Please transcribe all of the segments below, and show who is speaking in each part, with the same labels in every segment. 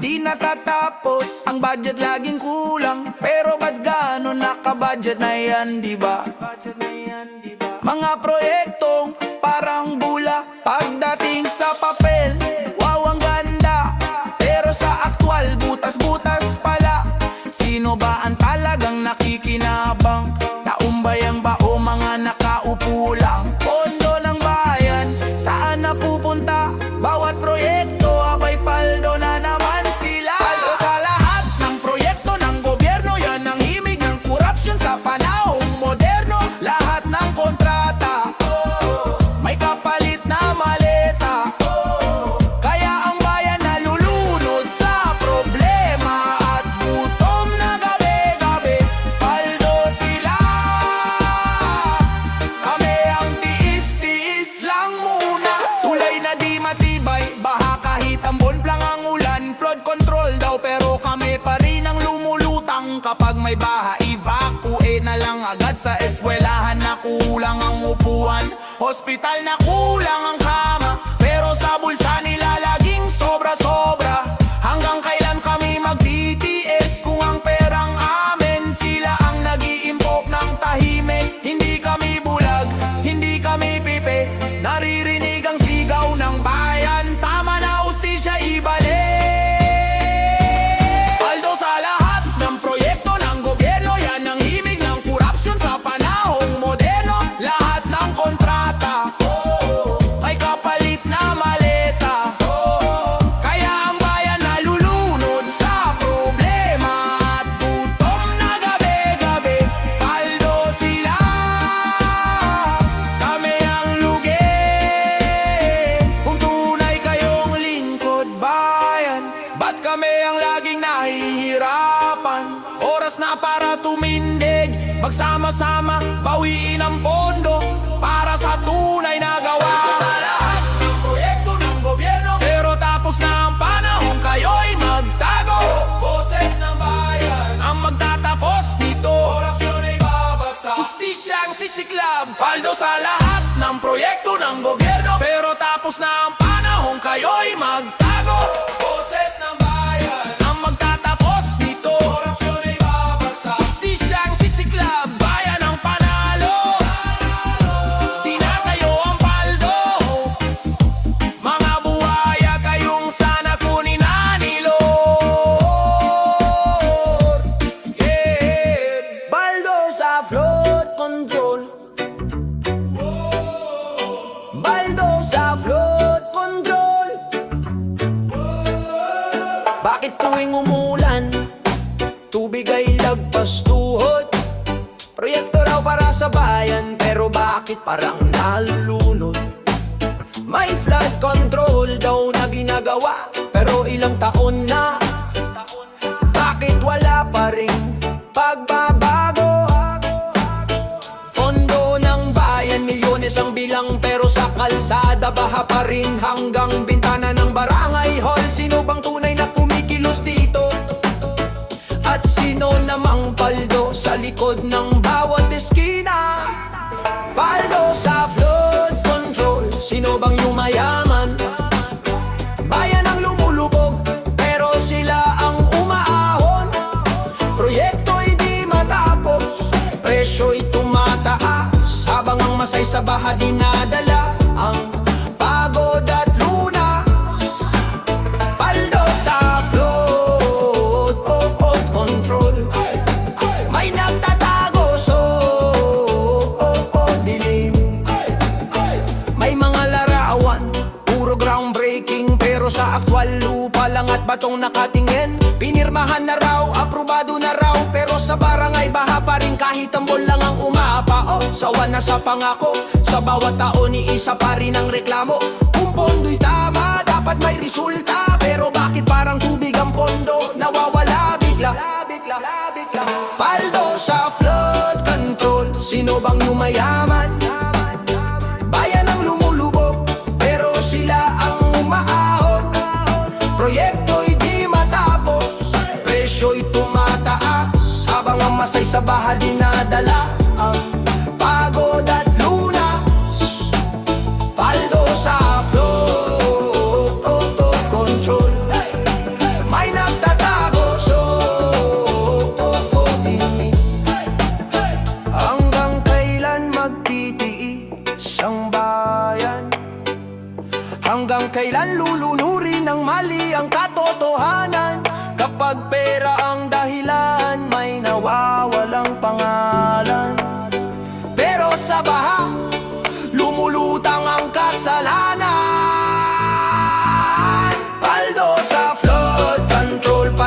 Speaker 1: di natatapos. Ang budget laging kulang, pero ba't gano'n nakabudget na yan, diba? Mga proyektong parang bula, pagdating sa papel, wow ang ganda, pero sa aktwal butas-butas pala. Sino ba ang talagang nakikinabang? Taumbayang ba o mga nakaupo lang? Pondo ng bayan, saan napupunta? Bawat proyekto, abay paldo na naman sila. Paldo sa lahat ng proyekto ng gobyerno, yan ang himig ng korupsyon sa panahong moderno. Lahat ng kontrata, may kapalit na maleta, kaya ang bayan nalulunod sa problema at gutom na gabi-gabi. Paldo sila, kami ang tiis-tiis lang muna. Tulay na di matibay, baha kahit ambon lang ang ulan. Flood control daw pero kami pa rin ang lumulutang. Kapag may baha, evacuate na lang agad. Sa eskwelahan na kulang ang upuan, hospital na kulang ang kama, pero sa bulsa nila laging sobra-sobra. Hanggang kailan kami magtitiis kung ang perang amin? Sila ang nag-iimpok ng tahimik. Hindi kami bulag, hindi kami pipi. Naririnig ang sigaw ng bayan, tama na ustisya ibalik. Paldo sa lahat ng proyekto ng gobyerno, yan ang himig ng korupsyon sa panahong moderno. Lahat ng kontrata, may kapalit na maleta, kaya ang bayan nalulunod sa problema at gutom na gabi-gabi. Paldo sila, kami ang lugi. Kung tunay kayong lingkod bayan, ba't kami ang laging nahihirapan? Oras na para tumindig, magsama-sama, bawiin ang pondo para sa tunay na gawa. Sa lahat ng proyekto ng gobyerno, pero tapos na ang panahon, kayo'y magtago. Boses ng bayan ang magtatapos nito, korupsyon ay babagsak, justisyang sisiklab. Paldo sa lahat ng proyekto ng gobyerno, pero tapos na ang panahon, kayo'y magtago. Boses ng bayan ang magtatapos nito, korupsyon ay babagsak, justisyang sisiklab. Bayan ang panalo, tinatayo ang paldo. Mga buhaya kayong sana kunin na ni Lord. Yeah. Baldo sa flood control, baldo sa flood control. Bakit tuwing umulan, tubig ay lagpas tuhod? Proyekto raw para sa bayan, pero bakit parang nalulunod? May flood control daw na ginagawa, pero ilang taon na, bakit wala pa ring pagbabago? Pondo ng bayan, milyones ang bilang, pero sa kalsada baha pa rin hanggang bintana ng barangay hall. Sino bang tunay na kumikilos dito? At sino namang paldo sa likod ng bawat eskina? Paldo sa flood control, sino bang yumayaman? Bayan ang lumulubog, pero sila ang umaahon. Proyekto'y di matapos, presyo'y tumataas, habang ang masay sa baha dinadala ang pagod at lunas. Paldo sa flood control, may nagtatago so dilim. May mga larawan, puro groundbreaking, pero sa aktwal lupa lang at batong nakatingin. Pinirmahan na raw, aprobado na raw, pero sa barangay baha pa rin kahit tambol lang ang umapa. Sawa na sa pangako, sa bawat taon iisa pa rin ang reklamo. Kung pondo'y tama, dapat may resulta, pero bakit parang tubig ang pondo, nawawala bigla? Paldo sa flood control, sino bang yumayaman? Bayan ang lumulubog, pero sila ang umaahon. Proyekto'y di matapos, presyo'y tumataas, habang ang masay sa baha dinadala ang pagod at lunas. Paldo sa flood control, may na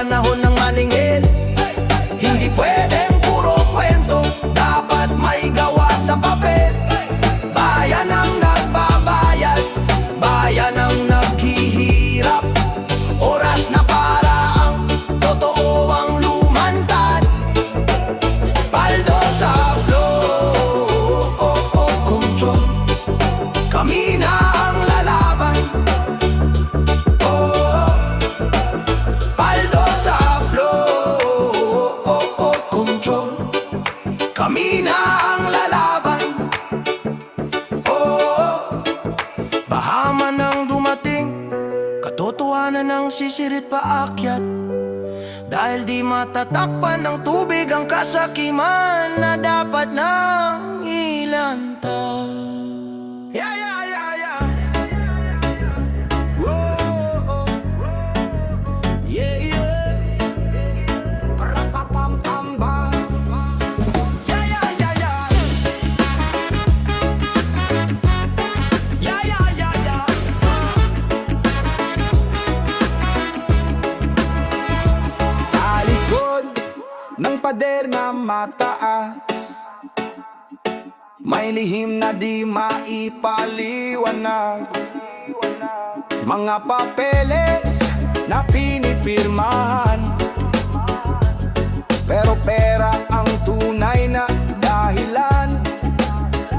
Speaker 1: panahon ng maningil. Hindi pwedeng puro kwento, dapat may gawa sa papel. Bayan ang nagbabayad, bayan ang naghihirap. Oras na para ang totoo ang lumantad. Paldo sa flow, control. Kami na ang lalaban. Paldo sa flow, control. Kami na ang lalaban. Baha man ang dumating, katotohanan ng sisirit paakyat. Dahil di matatakpan ng tubig ang kasakiman na dapat nang ilanta. Yeah, yeah, yeah, yeah. Whoa, yeah, yeah. Parapapam-pamba. Yeah, yeah, yeah, yeah. Yeah, yeah, yeah, yeah. Sa likod ng pader na mataas, may lihim na di maipaliwanag. Mga papeles na pinipirmahan, pero pera ang tunay na dahilan.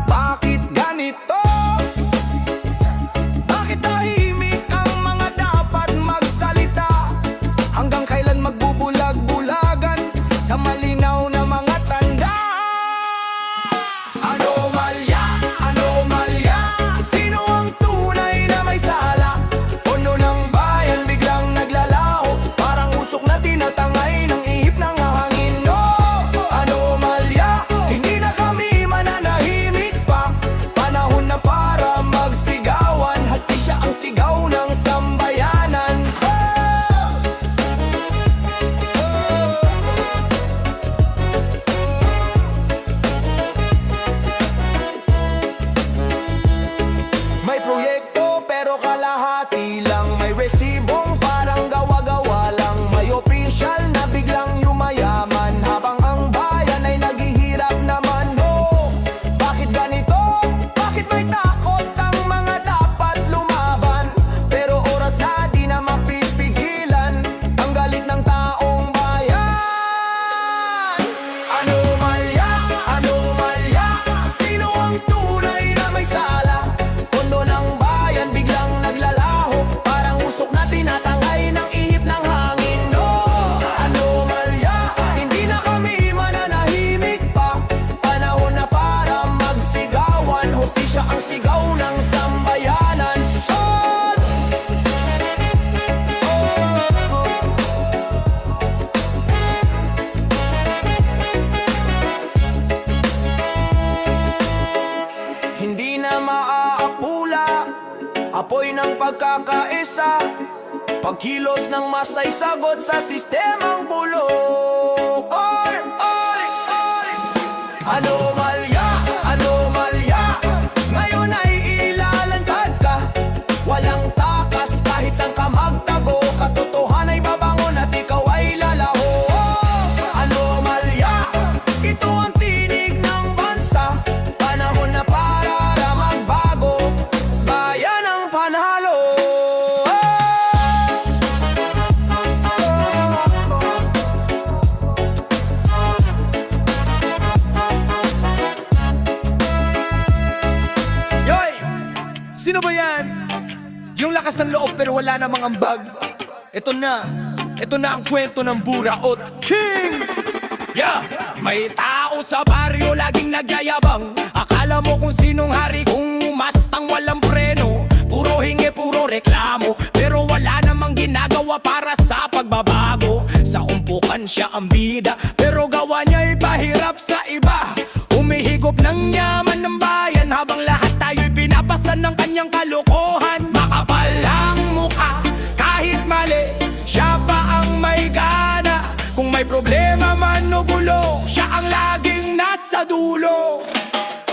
Speaker 1: Bakit ganito? Bakit tahimik ang mga dapat magsalita? Hanggang kailan magbubulag-bulagan sa malinaw na mga tanda? Anomalya, anomalya, sino ang tunay na may sala? Puno ng bayan biglang naglalaho, parang usok na tinatangay ng ihip ng hangin. No, anomalya, hindi na kami mananahimik pa. Panahon na para magsigawan, hastisya ang sigaw ng sambayanan. May proyekto pero kalahati lang. May resibong parang gawa-gawa lang. May opisyal na biglang yumayaman, habang ang bayan ay naghihirap naman. Oh, bakit ganito? Bakit may takot ang mga dapat lumaban? Pero oras na di na mapipigilan ang galit ng taong bayan. Anomalya, anomalya, sino ang tunay na may sala? Puno ng bayan biglang naglalaho, parang usok na tinatangay ng ihip ng hangin. No, anomalya, hindi na kami mananahimik pa. Panahon na para magsigawan, hustisya ang sigaw ng sambayanan. Hindi na maaapula, apoy ng pagkakaisa, pagkilos ng masay sagot sa sistemang bulok. Oy, oy, oy. Anomalya, anomalya, ngayon ay ilalantad ka. Walang takas kahit saan ka magtago, katotohanan ay babangon at ikaw ay lalaho. Anomalya, ito ang tinig ng bansa. Panahon na para magbago, bayan ang panalo. Yoy! Sino ba yan? Yung lakas ng loob pero wala namang ambag. Ito na ang kwento ng Buraot King! Yeah! May tao sa baryo laging nagyayabang, akala mo kung sinong hari, kung umastang walang preno. Puro hingi, puro reklamo, pero wala namang ginagawa para sa pagbabago. Sa umpukan siya ang bida, pero gawa niya'y pahirap sa iba. Humihigop ng yaman ng bayan, habang lahat tayo'y pinapasan ng kanyang kalokohan. Makapal ang mukha, kahit mali, siya pa ang may gana. Kung may problema man o gulo, siya ang laging nasa dulo.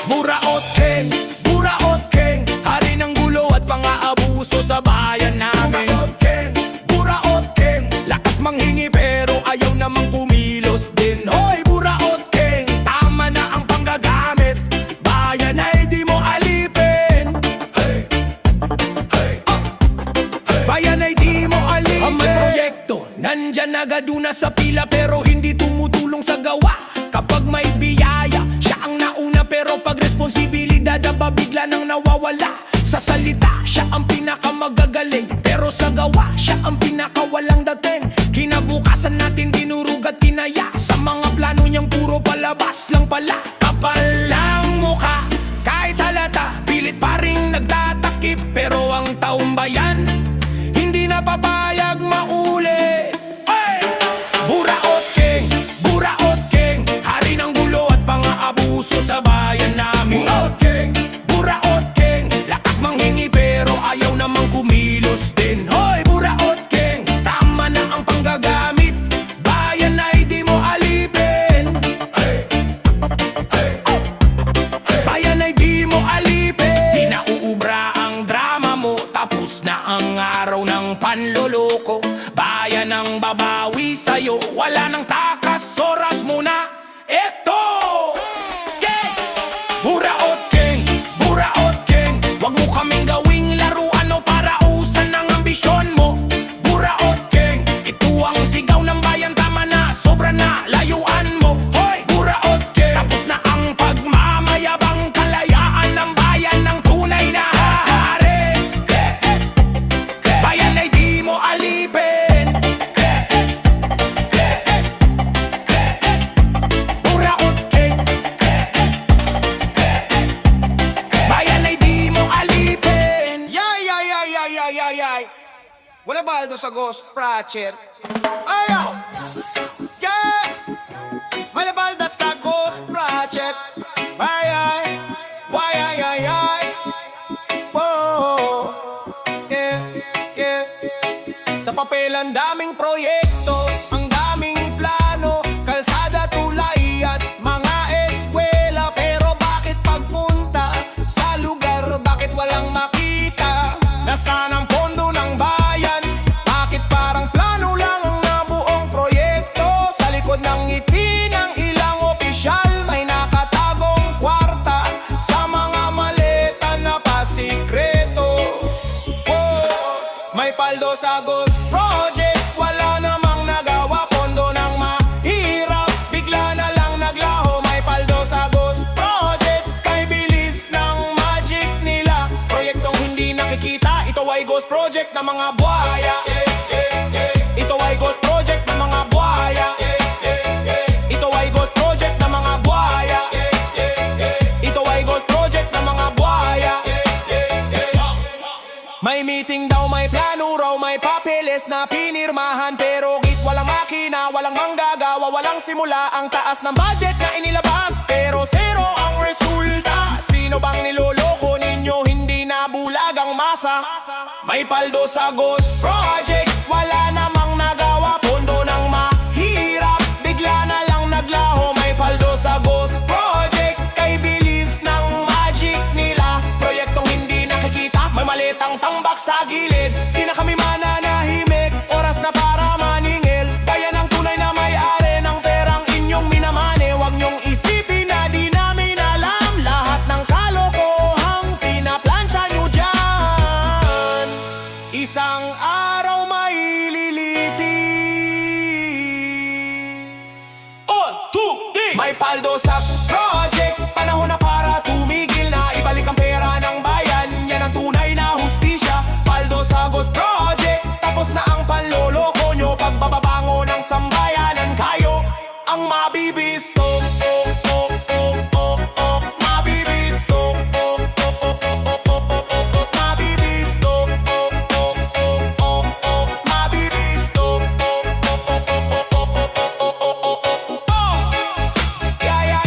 Speaker 1: Buraot King, Buraot King, hari ng gulo at pang-aabuso sa bayan namin. Buraot King, Buraot King, lakas manghingi pero ayaw namang kumilos din. Hoy, Buraot King, tama na ang panggagamit. Bayan ay di mo alipin. Hey, hey, hey. Bayan ay di mo alipin. Ang may proyekto, nandyan nagaduna sa pila pero hindi tumutulong sa gawa. Kapag may biyaya, siya ang nauna pero pag responsibilidad aba bigla nang nawawala. Sa salita, siya ang pinakamagagaling pero sa gawa, siya ang pinakawalang dating. Kinabukasan natin dinurog at kinaya. Sa mga plano niyang puro palabas lang pala. Kapal lang mukha, kahit halata, pilit pa rin nagtatakip. Pero ang taong bayan, hindi napapayag mauli. Hey! Buraot King, Buraot King, hari ng gulo at pang-aabuso sa bayan namin. Buraot King, Buraot King, lakas manghingi pero ayaw namang kumilos din. Hoy, Buraot King, tama na ang panggagamit. Bayan ay di mo alipin. Hey, hey, oh. Bayan ay di mo alipin. Di na uubra ang drama mo, tapos na ang araw ng panloloko. Bayan ang babawi sa'yo, wala nang takas, oras mo na. Eto! Yeah! Buraot King, Buraot King, wag mo kaming gawing laruan o parausan ng ambisyon mo. Buraot King, ito ang sigaw ng bayan, tama na, sobra na, layuan mo. Hoy, Buraot King, tapos na ang pagmamayabang, kalayaan ng bayan ng tunay na hari. Bayan ay di mo alipin. Buraot King, bayan ay di mo alipin.
Speaker 2: Yay, yay, yay, yay, yay, yay, yay. Wala ba Aldo sa Ghost Project? Ayaw! Yeah! Wala ba Aldo sa Ghost Project? Ay, ay, why, ay, ay, ay. Whoa, yeah, yeah. Sa papel ang daming proyekto, ang daming plano, kalsada, tulay at mga eskwela. Pero bakit pagpunta sa lugar, bakit walang makita? Nasaan ang pondo ng bayan? Bakit parang plano lang ang nabuong proyekto? Sa likod ng ngiti ng ilang opisyal, may nakatagong kwarta sa mga maleta na pasikreto. Oh, may paldo sa Ghost Project, wala namang nagawa, pondo ng mahirap, bigla na lang naglaho. May paldo sa Ghost Project, kay bilis ng magic nila. Proyektong hindi nakikita, ito ay Ghost Project ng mga buhaya. Ito ay Ghost Project ng mga buhaya. Ito ay Ghost Project ng mga buhaya. Ito ay Ghost Project ng mga buhaya. May meeting daw, may plano raw, may papeles na pinirmahan. Pero git walang makina, walang manggagawa, walang simula. Ang taas ng budget na inilabas, pero zero ang resulta. Sino bang niloloko ninyo, hindi nabulag ang masa? May paldo sa Ghost Project, wala namang nagawa, pondo ng mahirap, bigla na lang naglaho. May paldo sa Ghost Project, kay bilis ng magic nila. Proyektong hindi nakikita, may malitang tambak sa gilid. Di na kami mananahimik, oras na para maningil. Bayan ang tunay na may-ari ng perang inyong minamane. Huwag niyong isipin na di namin alam lahat ng kalokohang pinaplansya niyo dyan. Isang araw maililitis. 1, 2, 3. May paldo sa project, panahon na para tumigil na. Ibalik ang pera ng bayan, yan ang tunay na hustisya. Paldo sa Ghost Project, tapos na ang panloloko nyo. Pagbababango ng sambayanan kayo ang mabibisto. Mabibisto. Mabibisto. Mabibisto. Yeah, yeah,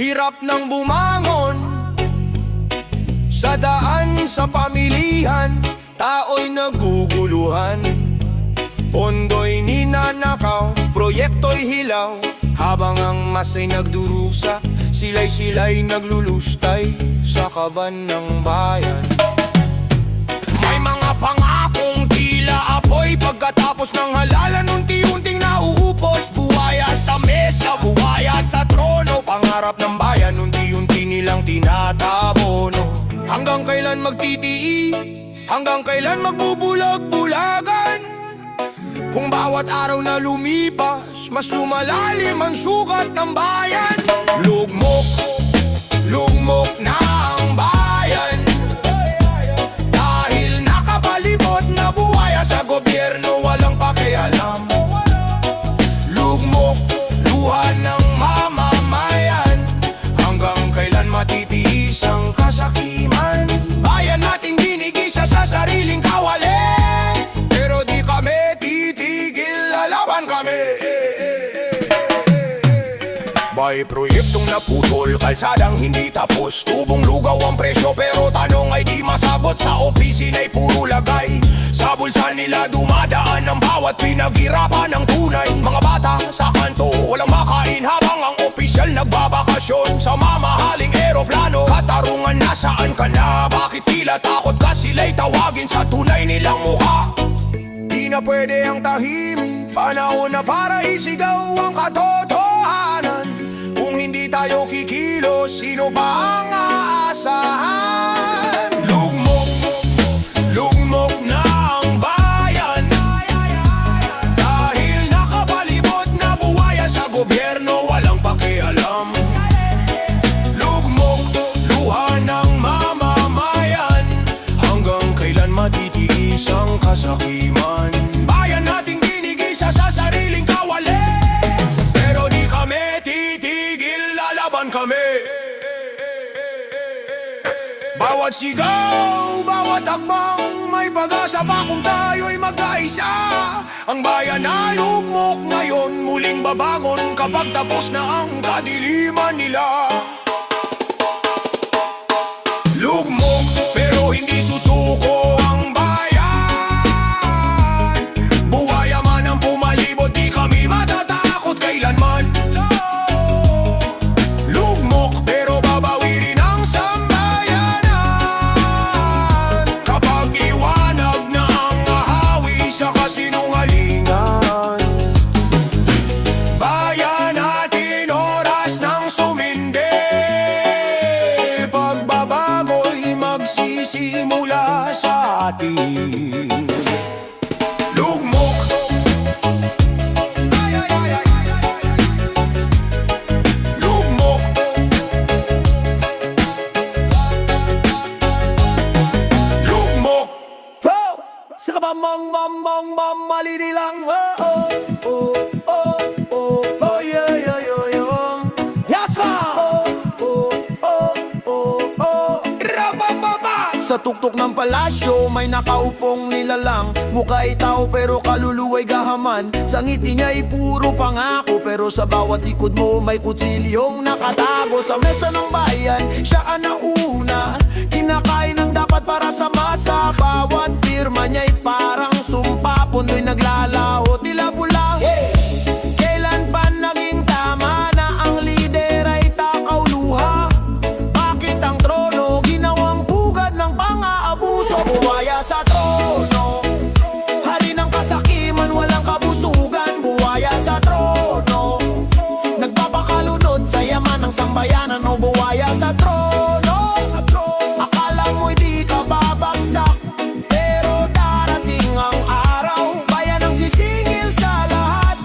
Speaker 2: Hirap ng bumangon sa daan sa pamilihan, tao'y naguguluhan. Pondo'y ninanakaw, proyekto'y hilaw, habang ang masa'y nagdurusa, sila'y naglulustay sa kaban ng bayan. May mga pangakong tila apoy, pagkatapos ng halalan unti-unting nauupos. Buwaya sa mesa, buwaya sa trono, pangarap ng bayan unti-unti nilang tinatabono. Hanggang kailan magtitiis? Hanggang kailan magbubulag-bulagan? Kung bawat araw na lumipas, mas lumalalim ang sugat ng bayan. Lugmok, lugmok na ang bayan, dahil nakapalibot na buwaya sa gobyerno, walang pakialam. Lugmok, luha ng mamamayan, hanggang kailan matitiis ang kasakiman? Bayan nating ginigisa sa sariling kawali, pero di kami titigil, lalaban kami. May proyektong naputol, kalsadang hindi tapos, tubong lugaw ang presyo pero tanong ay di masagot. Sa opisina'y puro lagay, sa bulsa nila dumadaan ang bawat pinaghirapan ng tunay. Mga bata sa kanto, walang makain habang ang opisyal nagbabakasyon. Sa mamahaling eroplano, katarungan nasaan ka na? Bakit tila takot ka sila'y tawagin sa tunay nilang mukha? Di na pwede ang tahimik, panahon na para isigaw ang katotohanan. Kung hindi tayo kikilos, sino pa ang aasahan? Lugmok, lugmok na ang bayan, dahil nakapalibot na buwaya sa gobyerno, walang pakialam. Lugmok, luha ng mamamayan, hanggang kailan matitiis ang kasakiman? Bayan nating ginigisa sa sariling kawali, pero di kami titigil, lalaban kami. Bawat sigaw, bawat hakbang, may pag-asa pa kung tayo'y magkaisa. Ang bayan ay lugmok ngayon, muling babangon kapag tapos na ang kadiliman nila. Lugmok, pero hindi susuko ang bayan. Buwaya man ang pumalibot, di kami matatakot kailanman. Lugmok, pero babawi rin ang sambayanan, kapag liwanag na ang ahawi sa kasinungalingan. Bayan natin, oras ng sumindi, pagbabago'y magsisimula sa atin. Lugmok, ay, ay, ay, ay, ay, ay, ay. Lugmok, lugmok.
Speaker 1: Oh! Sa kabamang malinilang. Oh, oh, oh, oh, oh, oh, yeah, yeah, yeah, yeah. Yes, ma'am! Oh, oh, oh, oh, oh. Rabababa! Sa tuktok ng palasyo, may nakaupong nilalang. Mukha'y tao pero kaluluwa'y gahaman. Sa ngiti niya'y puro pangako, pero sa bawat likod mo may kutsilyong nakatago. Sa mesa ng bayan, siya ang nauna, kinakain ang dapat para sa masa. Bawat pirma niya'y parang sumpa, pundo'y naglalaho, tila bulang. Kailan pa naging tama na ang lider ay takaw luha? Bakit ang trono ginawang pugad ng pang-aabuso? Buwaya sa trono, hari ng kasakiman, walang kabusugan. Buwaya sa trono, nagpapakalunod sa yaman ng sambayanan. O buwaya sa trono, akala mo'y di ka babagsak, pero darating ang araw, bayan ang sisingil sa lahat.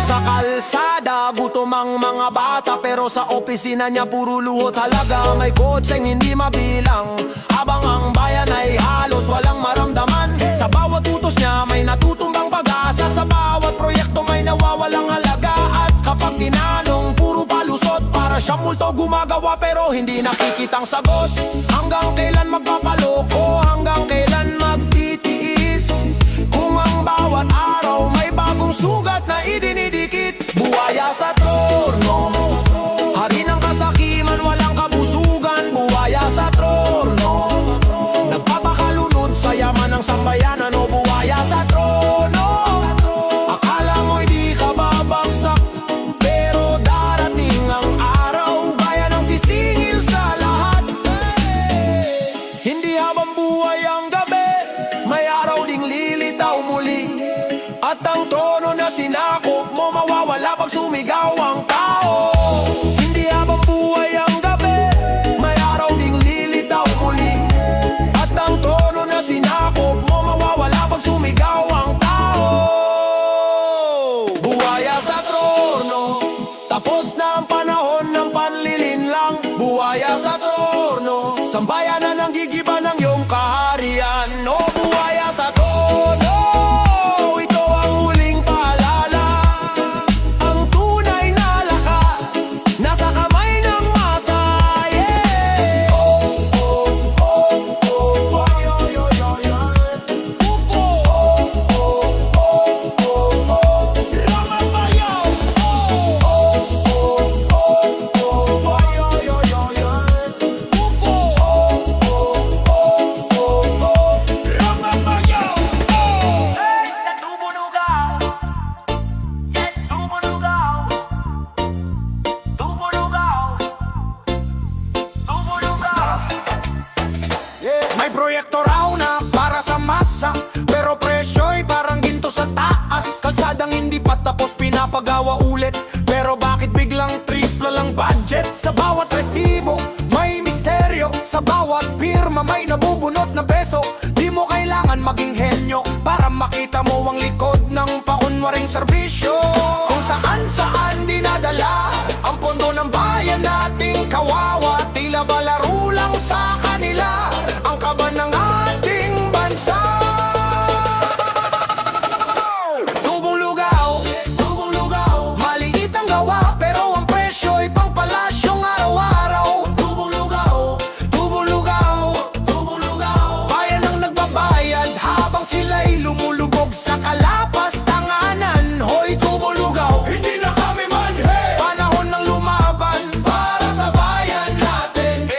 Speaker 1: Sa kalsada, gutom ang mga bata, pero sa opisina niya puro luhot halaga. May kotseng hindi mabilang, habang ang bayan ay halos walang maramdaman. Sa bawat utos niya may natutumbang pag-asa, sa bawat proyekto may nawawalang halaga. At kapag tinanong, puro palusot, para siyang multo gumagawa pero hindi nakikitang sagot. Hanggang kailan magpapaloko, hanggang kailan magtitiis, kung ang bawat araw may bagong sugat na idinidikit. Buwaya sa trono, hari ng kasakiman,
Speaker 2: Tapos na ang panahon ng panlilinlang buhaya sa trono. Sambayan na ng gigiba ng iyong kaharian. O buhaya sa trono, ito ang huling paalala. Ang tunay na lakas nasa kamay ng masa. Yeah! Oh, oh, oh, oh, ay, ay, ay, ay, ay. Oh, oh, oh, oh, oh, oh. Langabayaw! Oh, oh, oh, oh, oh, ay, ay, ay, ay, ay. Oh, oh, oh, oh, oh, oh. Langabayaw! Oh!
Speaker 1: Hey, sa Tubulugaw, yeah, Tubulugaw, Tubulugaw, Tubulugaw.
Speaker 2: May proyekto raw na para sa masa, pero presyo'y parang ginto sa taas. Kalsadang hindi pa tapos pinapagawa ulit, pero bakit biglang tripla lang budget? Sa bawat resibo may misteryo, sa bawat pirma may nabubunot na peso. Di mo kailangan maging henyo para makita mo ang likod ng paunwaring serbisyo. Kung saan dinadala ang pondo ng bayan nating kawawa, tila ba laro lang sa kanila ang kaban ng ating bansa. Tubong lugaw, maliit ang gawa, pero ang presyo'y pang palasyong araw-araw. Tubong lugaw, bayan ang nagbabayad habang sila'y lumulubog sa kalapastanganan. Hoy, tubong lugaw, hindi na kami manhe. Panahon ng lumaban para sa bayan natin.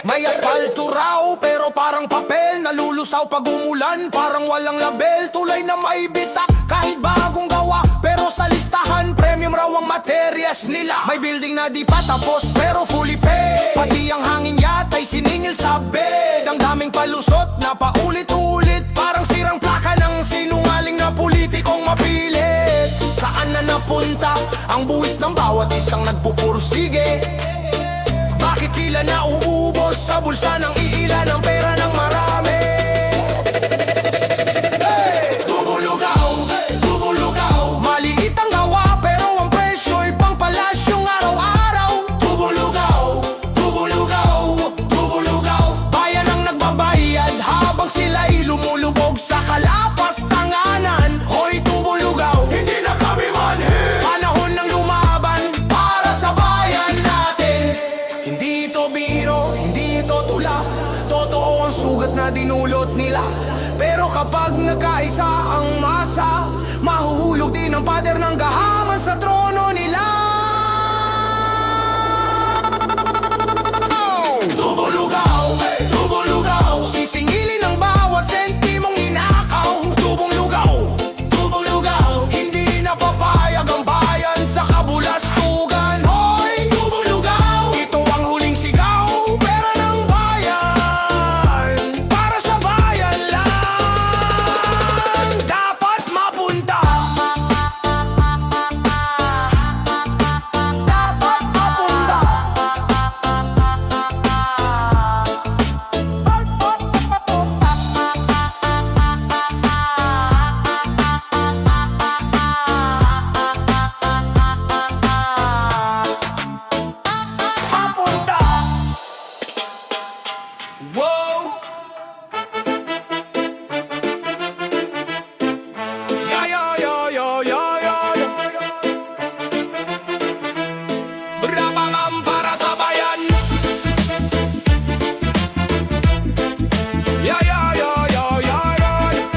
Speaker 2: May asfalto raw pero parang papel, nalulusaw pag umulan, parang walang label. Tulay na may bitak kahit bagong gawa, pero sa listahan premium raw ang materyas nila. May building na di pa tapos pero fully paid, pati ang hangin yata'y siningil sa bed. Ang daming palusot na paulit-ulit, parang sirang plaka ng sinungaling na politikong mapilit. Saan na napunta ang buwis ng bawat isang nagpupursige? Bakit tila nauubos sa bulsa ng iilan ang pera ng marami? Hey! Tubong lugaw, maliit ang gawa pero ang presyo'y pang palasyong araw-araw. Tubong lugaw, bayan ang nagbabayad habang sila'y lumulubog sa kalapastanganan. Hoy, tubong lugaw, hindi na kami manhe. Panahon ng lumaban para sa bayan natin. Hindi ito biro, hindi ito tula, totoo ang sugat na dinulot nila. Pero kapag nagkaisa ang masa, mahuhulog din ang pader ng gahaman sa trono nila. Tubong lugaw, sisingilin ang bawat sentimong ninakaw. Tubong lugaw, hindi na papayag ang bayan sa kabulastugan. Hoy, tubong lugaw, ito ang huling sigaw, pera ng bayan, para sa bayan lang dapat mapunta. Dapat mapunta. Mapunta. Wow. Yeah, yeah, yeah, yeah, yeah, yeah. Rabangam para sa bayan. Yeah, yeah, yeah, yeah, yeah, yeah.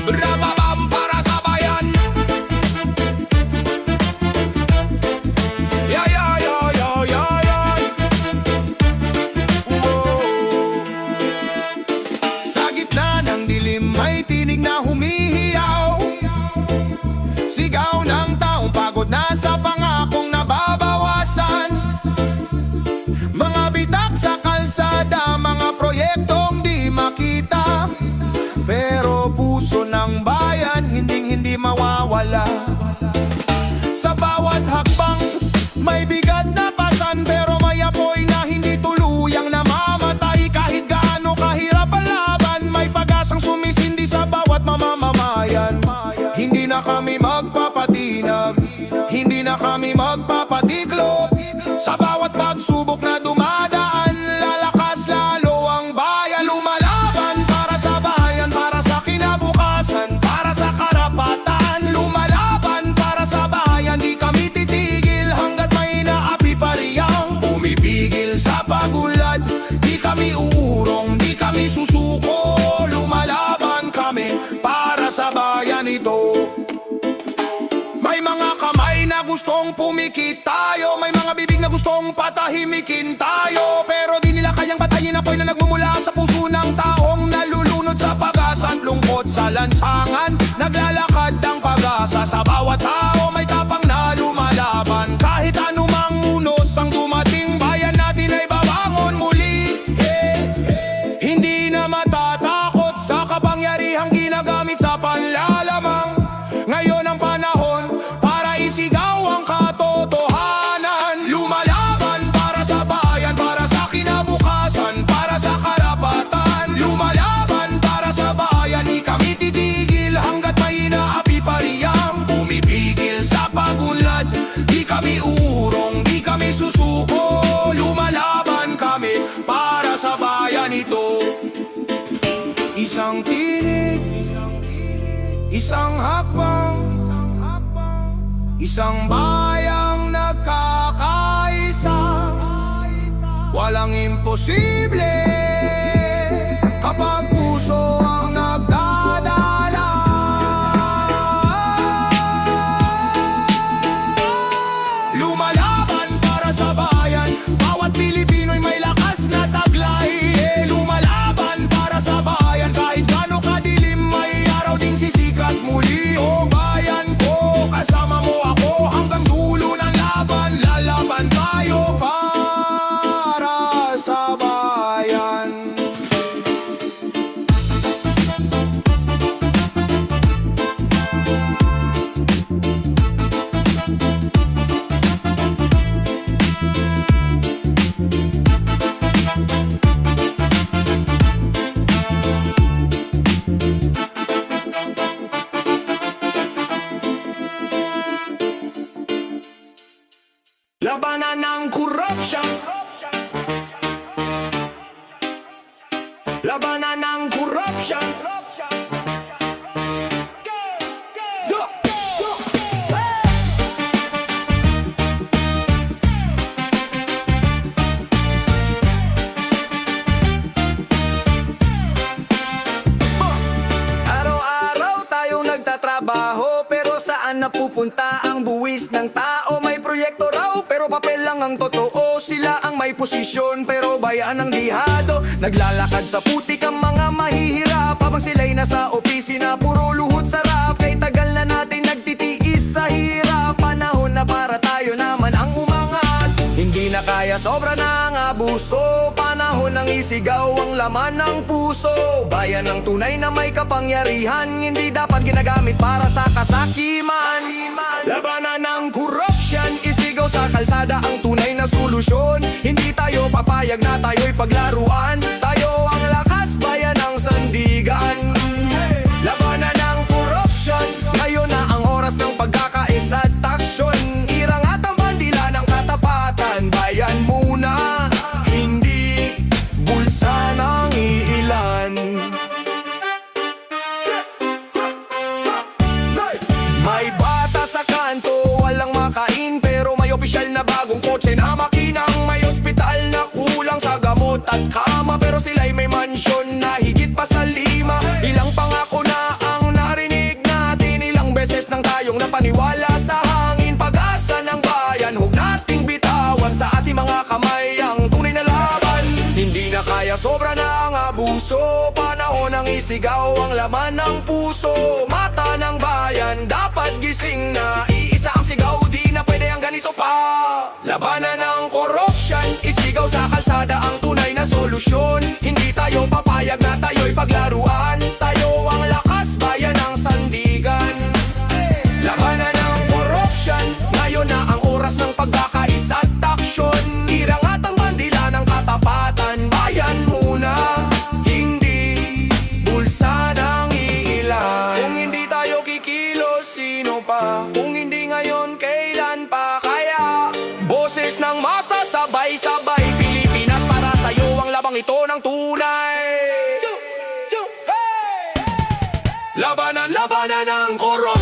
Speaker 2: Rabangam para sa bayan. Yeah, yeah, yeah, yeah, yeah, yeah. Whoa. Sa gitna ng dilim may tinig na humihiyaw, sigaw ng taong pagod na sa pangakong nababawasan. Mga bitak sa kalsada, mga proyektong di makita, pero puso ng bayan hinding-hindi mawawala. Sa bawat hakbang may bigat na pasan, pero may apoy na hindi tuluyang namamatay. Kahit gaano kahirap ang laban, may pag-asang sumisindi sa bawat mamamayan. Hindi na kami magpa ito. May mga kamay na gustong pumikit tayo, may mga bibig na gustong patahimikin tayo, pero di nila kayang patayin ang apoy na nagmumula sa puso ng taong nalulunod sa pag-asa at lungkot sa lansangan. Naglalakad ang pag-asa sa bawat tao, may tapang na lumalaban. Kahit anumang unos ang dumating, bayan natin ay babangon muli. Hindi na matatakot sa kapangyarihang ginagamit sa panlalamang. Ngayon ang panahon para isigaw ang katotohanan. Lumalaban para sa bayan, para sa kinabukasan, para sa karapatan. Lumalaban para sa bayan, di kami titigil hanggat may inaapi pa riyang pumipigil sa pagunlad. Di kami urong, di kami susuko. Lumalaban kami para sa bayan ito. Isang tinig, isang hakbang, isang bayang nagkakaisa. Walang imposible kapag puso ang nagdadala. Lumalaban para sa bayan, bawat Pilipino'y may lakas na taglay. Lumalaban para sa bayan, kahit gaano kadilim may araw ding sisikat muli. O bayan ko, kasama mo ako hanggang dulo ng laban. Lalaban tayo para sa bayan.
Speaker 1: Labanan ng korupsyon. Labanan ng korupsyon. Araw-araw tayong nagtatrabaho, pero saan napupunta ang buwis ng tao? May proyekto raw, pero papel lang ang totoo. Sila ang may posisyon, pero bayan ang dihado. Naglalakad sa putik ang mga mahihirap, habang sila'y nasa opisina, puro luhot sarap. Kay tagal na natin nagtitiis sa hirap, panahon na para tayo naman ang umangat. Hindi na kaya, sobra na ang abuso, panahon ng isigaw ang laman ng puso. Bayan ng tunay na may kapangyarihan, hindi dapat ginagamit para sa kasakiman. Labanan ng korupsyon, isigaw sa kalsada ang tunay na solusyon. Hindi tayo papayag na tayo'y paglaruan, tayo ang lakas, bayan ng sandigan. Labanan ng korupsyon, ngayon na ang oras ng pagkakaisa at aksyon. Irangat ang bandila ng katapatan, bayan muna, hindi bulsa ng iilan. May bata sa kanto, walang makain, pero may opisyal na bagong kotse na makinang. May ospital na kulang sa gamot at kama, pero sila'y may mansyon na higit pa sa 5. Ilang pangako na ang narinig natin, ilang beses nang tayong napaniwala sa hangin. Pag-asa ng bayan, huwag nating bitawan, sa ating mga kamay ang tunay na laban. Hindi na kaya, sobra na ang abuso, panahon ng isigaw ang laman ng puso. Mata ng bayan, dapat gising na, iisa ang sigaw, di na pwede ang ganito pa. Labanan ng korupsyon, isigaw sa kalsada ang tunay na solusyon. Hindi tayo papayag na tayo'y paglaruan, tayo ang lakas, bayan ng sandigan. Labanan ng korupsyon, ngayon na ang oras ng pagkakaisa at aksyon. Irangat ang bandila ng katapatan, bayan muna, hindi bulsa ng iilan. Kung hindi tayo kikilos, sino pa? Kung hindi ngayon, kailan pa? Kaya boses ng masa, sabay-sabay, Pilipinas, para sa'yo ang labang ito ng tunay. Labanan ng korupsyon.